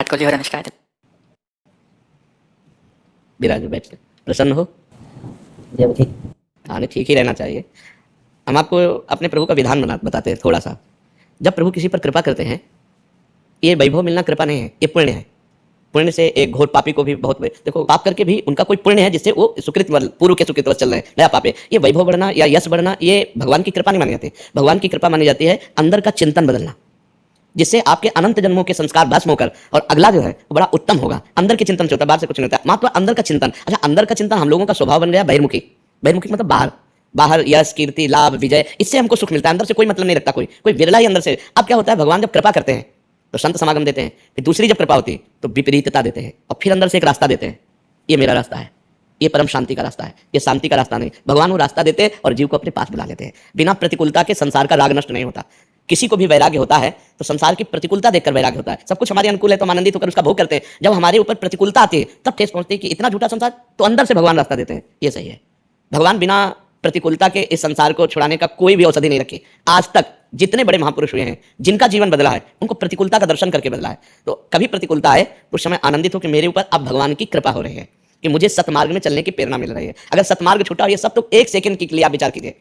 विराट कोहली और अनुष्का है। विराज बैठ प्रसन्न हो। जब ठीक हाँ, नहीं ठीक ही रहना चाहिए। हम आपको अपने प्रभु का विधान बताते हैं थोड़ा सा। जब प्रभु किसी पर कृपा करते हैं, ये वैभव मिलना कृपा नहीं है, ये पुण्य है। पुण्य से एक घोर पापी को भी बहुत देखो, पाप करके भी उनका कोई पुण्य है जिससे वो सुकृत पूर्व के सुकृत चल रहे हैं, नया पाप है। ये वैभव बढ़ना या यश बढ़ना ये भगवान की कृपा नहीं मानी जाती। भगवान की कृपा मानी जाती है अंदर का चिंतन बदलना, जिससे आपके अनंत जन्मों के संस्कार भस्म होकर और अगला जो है वो बड़ा उत्तम होगा। अंदर के चिंतन से होता है, बाहर से कुछ नहीं होता, मात्र अंदर का चिंतन। अच्छा, अंदर का चिंतन हम लोगों का स्वभाव बन गया बहिर्मुखी। बहिर्मुखी मतलब बाहर, बाहर यश कीर्ति लाभ विजय, इससे हमको सुख मिलता है, अंदर से कोई मतलब नहीं रखता कोई विरला ही अंदर से। अब क्या होता है, भगवान जब कृपा करते हैं तो संत समागम देते हैं, फिर दूसरी जब कृपा होती है तो विपरीतता देते हैं, और फिर अंदर से एक रास्ता देते हैं, ये मेरा रास्ता है, ये परम शांति का रास्ता है, ये शांति का रास्ता नहीं। भगवान वो रास्ता देते हैं और जीव को अपने पास बुला लेते हैं। बिना प्रतिकूलता के संसार का राग नष्ट नहीं होता। किसी को भी वैराग्य होता है तो संसार की प्रतिकूलता देखकर वैराग्य होता है। सब कुछ हमारे अनुकूल है तो हम आनंदित होकर उसका भोग करते हैं। जब हमारे ऊपर प्रतिकूलता आती है तब ठेस पहुंचती है कि इतना झूठा संसार, तो अंदर से भगवान रास्ता देते हैं, ये सही है। भगवान बिना प्रतिकूलता के इस संसार को छुड़ाने का कोई भी औषधि नहीं रखी। आज तक जितने बड़े महापुरुष हुए हैं जिनका जीवन बदला है, उनको प्रतिकूलता का दर्शन करके बदला है। तो कभी प्रतिकूलता आए तो उस समय आनंदित हो कि मेरे ऊपर अब भगवान की कृपा हो रही है, कि मुझे सतमार्ग में चलने की प्रेरणा मिल रही है। अगर सतमार्ग छूटा और ये सब, तो एक सेकंड के लिए आप विचार कीजिए।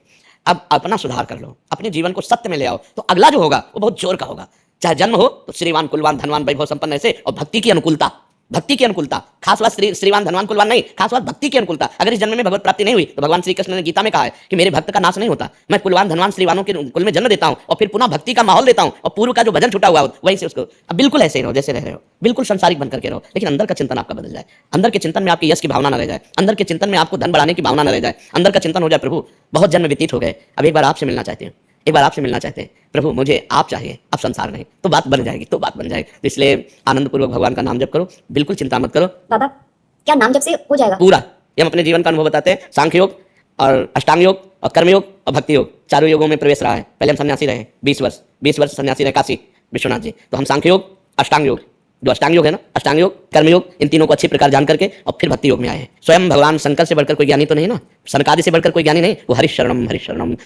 अब अपना सुधार कर लो, अपने जीवन को सत्य में ले आओ, तो अगला जो होगा वो बहुत जोर का होगा। चाहे जन्म हो तो श्रीवान कुलवान धनवान वैभव संपन्न ऐसे, और भक्ति की अनुकूलता, भक्ति की अनुकूलता, खास बात श्रीवान धनवान कुलवान नहीं, खास बात भक्ति की अनुकूलता। अगर इस जन्म में भगवत प्राप्ति नहीं हुई तो भगवान श्री कृष्ण ने गीता में कहा है कि मेरे भक्त का नाश नहीं होता, मैं कुलवान धनवान श्रीवानों के कुल में जन्म देता हूं और फिर पुनः भक्ति का माहौल देता हूं, और पूर्व का जो भजन छूटा हुआ हो वहीं से उसको। अब बिल्कुल ऐसे ही रहो जैसे रह रहे हो, बिल्कुल संसारिक बनकर के रहो, लेकिन अंदर का चिंतन आपका बदल जाए। अंदर के चिंतन में आपकी यश की भावना न रह जाए, अंदर के चिंतन में आपको धन बढ़ाने की भावना न रह जाए। अंदर का चिंतन हो जाए, प्रभु बहुत जन्म व्यतीत हो गए, अब एक बार आपसे मिलना चाहते हैं, एक बार आपसे मिलना चाहते हैं प्रभु, मुझे आप चाहिए, अब संसार नहीं, तो बात बन जाएगी, तो बात बन जाएगी। तो इसलिए आनंद पूर्वक भगवान का नाम जप करो, बिल्कुल चिंता मत करो। बाबा क्या नाम जप से हो जाएगा पूरा ये हम अपने जीवन का अनुभव बताते हैं। सांख्य योग और अष्टांग योग और कर्म योग और भक्ति योग, चारों योगों में प्रवेश रहा है। पहले हम सन्यासी रहे 20 वर्ष सन्यासी रहे काशी विश्वनाथ जी। तो हम सांख्य योग, अष्टांग योग, जो अष्टांग योग है ना, अष्टांग योग कर्म योग, इन तीनों को अच्छी प्रकार जान करके और फिर भक्ति योग में आए हैं। स्वयं भगवान शंकर से बढ़कर कोई ज्ञानी तो नहीं ना, सनकादि से बढ़कर कोई ज्ञानी नहीं। वो हरिशरणम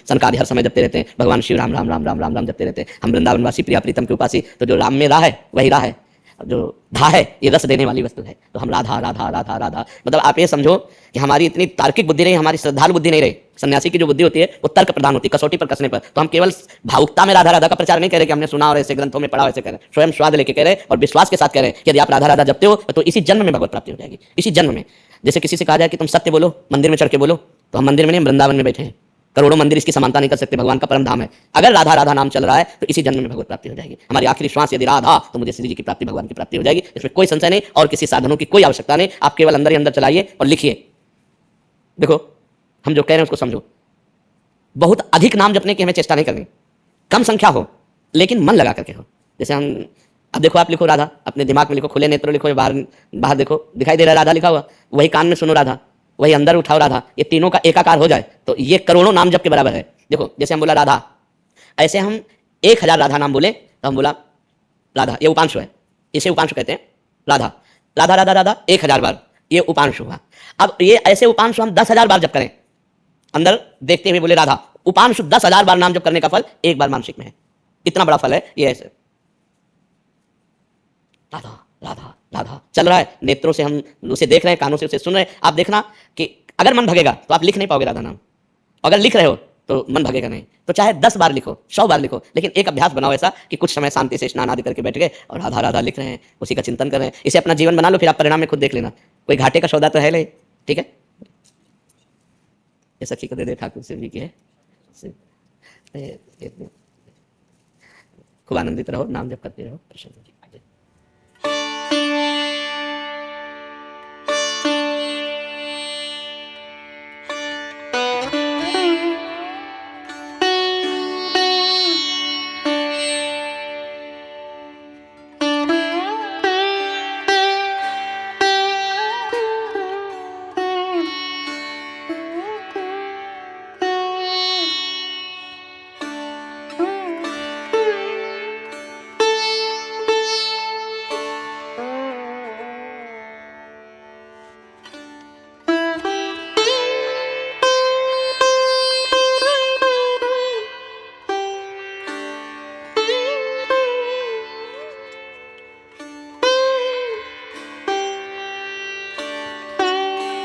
सनकादि हर समय जपते रहते हैं, भगवान शिव राम राम राम राम राम राम जपते रहते हैं। हम वृंदावनवासी प्रिया प्रीतम के उपासी, तो जो राम में राह है वही राह है, जो धा है ये रस देने वाली वस्तु है। तो हम राधा राधा राधा राधा, मतलब आप ये समझो कि हमारी इतनी तार्किक बुद्धि नहीं, हमारी श्रद्धालु बुद्धि नहीं रही। सन्यासी की जो बुद्धि होती है वो तर्क प्रधान होती है, कसौटी पर कसने पर। तो हम केवल भावुकता में राधा राधा का प्रचार नहीं कह रहे कि हमने सुना और ऐसे ग्रंथों में पढ़ा वैसे कह रहे, स्वयं स्वाद लेके कह रहे और विश्वास के साथ कह रहे कि यदि आप राधा राधा जपते हो तो इसी जन्म में भगवत प्राप्ति हो जाएगी, इसी जन्म में। जैसे किसी से कहा जाए कि तुम सत्य बोलो, मंदिर में चढ़ के बोलो, तो हम मंदिर में नहीं, वृंदावन में बैठे हैं, करोड़ों मंदिर इसकी समानता नहीं कर सकते, भगवान का परम धाम है। अगर राधा राधा नाम चल रहा है तो इसी जन्म में भगवत प्राप्ति हो जाएगी। हमारी आखिरी श्वास यदि राधा, तो मुझे श्री जी की प्राप्ति, भगवान की प्राप्ति हो जाएगी। इसमें कोई संशय नहीं और किसी साधनों की कोई आवश्यकता नहीं। आप केवल अंदर ही अंदर चलाइए और लिखिए। देखो हम जो कह रहे हैं उसको समझो, बहुत अधिक नाम जपने की हमें चेष्टा नहीं करनी, कम संख्या हो लेकिन मन लगा करके हो। जैसे हम, अब देखो आप लिखो राधा, अपने दिमाग में लिखो, खुले नेत्र लिखो, बाहर देखो दिखाई दे रहा है राधा लिखा हुआ, वही कान में सुनो राधा, वही अंदर उठाओ राधा, ये तीनों का एकाकार हो जाए तो ये करोड़ों नाम जप के बराबर है। देखो जैसे हम बोला राधा, ऐसे हम 1000 राधा नाम बोले तो हम बोला राधा, ये उपांशु है, इसे उपांशु कहते हैं। राधा राधा राधा राधा 1000 बार, ये उपांशु हुआ। अब ये ऐसे उपांशु हम 10,000 बार जप करें, अंदर देखते हुए बोले राधा, उपांशु 10,000 बार नाम जप करने का फल एक बार मानसिक में है। इतना बड़ा फल है ये। ऐसे राधा राधा राधा चल रहा है, नेत्रों से हम उसे देख रहे हैं, कानों से उसे सुन रहे हैं। आप देखना कि अगर मन भगेगा तो आप लिख नहीं पाओगे राधा नाम, अगर लिख रहे हो तो मन भगेगा नहीं। तो चाहे 10 बार लिखो, 100 बार लिखो, लेकिन एक अभ्यास बनाओ ऐसा कि कुछ समय शांति से स्नान आदि करके बैठ गए और राधा राधा लिख रहे हैं, उसी का चिंतन कर रहे हैं। इसे अपना जीवन बना लो, फिर आप परिणाम में खुद देख लेना। कोई घाटे का सौदा तो है नहीं, ठीक है। ये सखी को दे दे, ठाकुर शिव जी की है। खूब आनंदित रहो, नाम जप करते रहो, प्रसन्न।